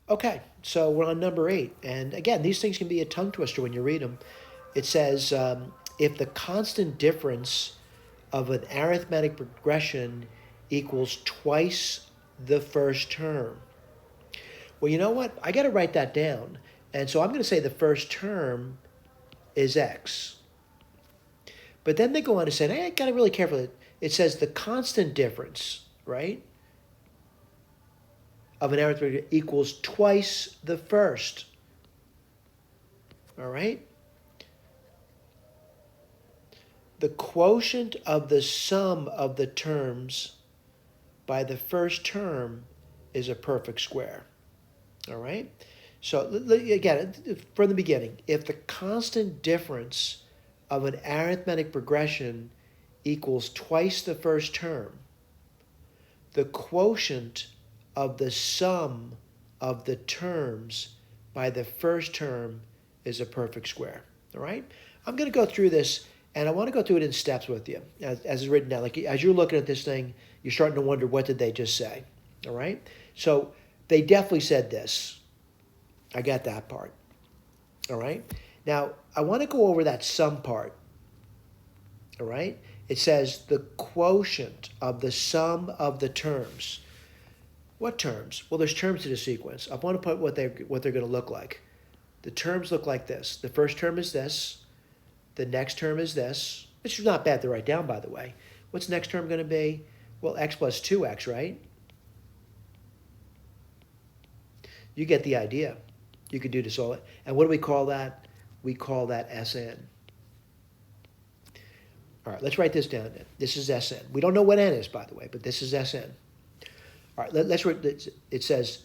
Okay, so we're on number 8. And again, these things can be a tongue twister when you read them. It says if the constant difference of an arithmetic progression equals twice the first term. Well, you know what? I got to write that down. And so I'm going to say the first term is x. But then they go on to say, hey, I got to really careful. It says the constant difference, right, of an arithmetic equals twice the first. All right? The quotient of the sum of the terms by the first term is a perfect square. All right? So again, from the beginning, if the constant difference of an arithmetic progression equals twice the first term, the quotient of the sum of the terms by the first term is a perfect square. All right? I'm going to go through this, and I want to go through it in steps with you, as it's written down. Like as you're looking at this thing, you're starting to wonder, what did they just say? All right? So they definitely said this. I got that part. All right? Now, I want to go over that sum part. All right? It says the quotient of the sum of the terms. What terms? Well, there's terms to the sequence. I want to put what they're going to look like. The terms look like this. The first term is this. The next term is this, which is not bad to write down, by the way. What's the next term going to be? Well, x plus 2x, right? You get the idea. You could do this all. And what do we call that? We call that Sn. All right, let's write this down. This is Sn. We don't know what n is, by the way, but this is Sn. All right, let's write. It says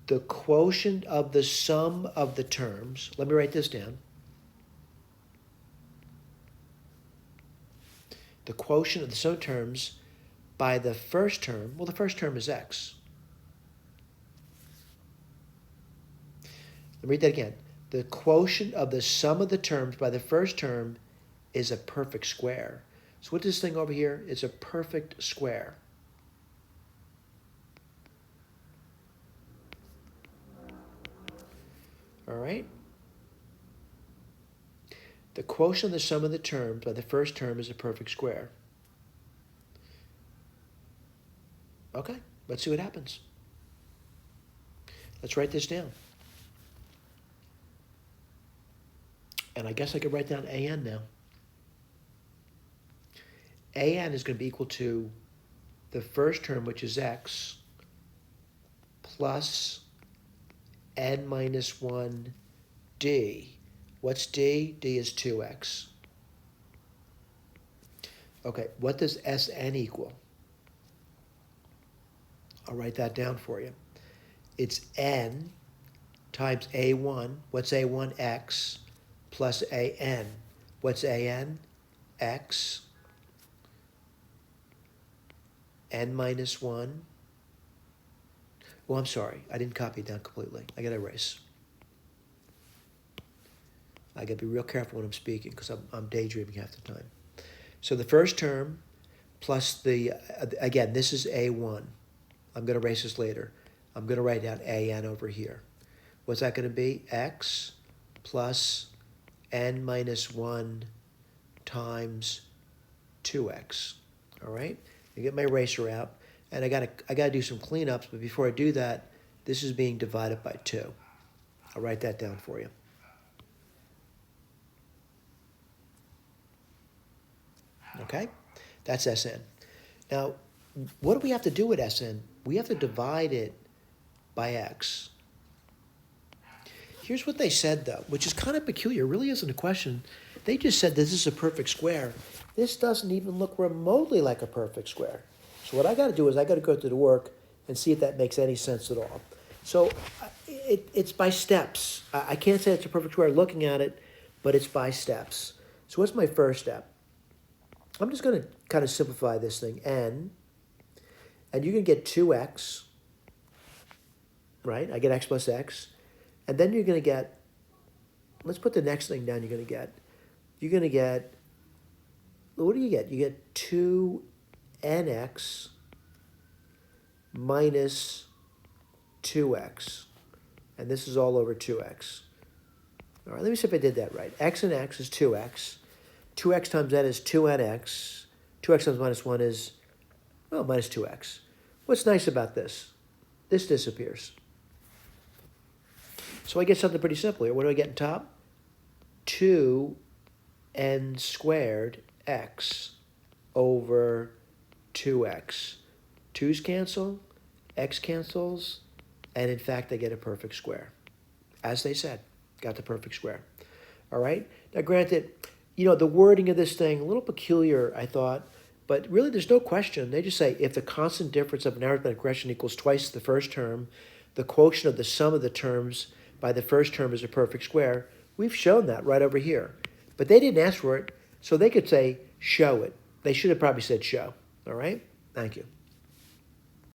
the quotient of the sum of the terms. Let me write this down. The quotient of the sum of terms by the first term. Well, the first term is x. Let me read that again. The quotient of the sum of the terms by the first term is a perfect square. So what is this thing over here? It's a perfect square. All right? The quotient of the sum of the terms by the first term is a perfect square. Okay, let's see what happens. Let's write this down. And I guess I could write down an now. An is going to be equal to the first term, which is x, plus n minus 1 d. What's d? D is 2x. Okay, what does Sn equal? I'll write that down for you. It's n times a1. What's a1? X plus an. What's an? X. N minus 1. Oh, I'm sorry. I didn't copy it down completely. I got to erase. I got to be real careful when I'm speaking because I'm daydreaming half the time. So the first term plus the, again, this is a1. I'm going to erase this later. I'm going to write down an over here. What's that going to be? X plus n minus 1 times 2x. All right? I get my eraser out, and I gotta do some cleanups, but before I do that, this is being divided by 2. I'll write that down for you. Okay? That's Sn. Now, what do we have to do with Sn? We have to divide it by x. Here's what they said, though, which is kind of peculiar. It really isn't a question. They just said this is a perfect square. This doesn't even look remotely like a perfect square. So what I got to do is I got to go through the work and see if that makes any sense at all. So it's by steps. I can't say it's a perfect square looking at it, but it's by steps. So what's my first step? I'm just going to kind of simplify this thing, n, and you can get 2x, right? I get x plus x. And then you're going to get, let's put the next thing down you're going to get, what do you get? You get 2nx minus 2x. and this is all over 2x. All right, let me see if I did that right. X and x is 2x. 2x times n is 2nx. 2x times minus 1 is, well, minus 2x. What's nice about this? This disappears. So I get something pretty simple here. What do I get in top? 2n squared x over 2x. 2's cancel, x cancels, and in fact I get a perfect square. As they said, got the perfect square. All right? Now granted, the wording of this thing, a little peculiar, I thought, but really there's no question. They just say if the constant difference of an arithmetic expression equals twice the first term, the quotient of the sum of the terms by the first term is a perfect square. We've shown that right over here. But they didn't ask for it, so they could say show it. They should have probably said show. All right? Thank you.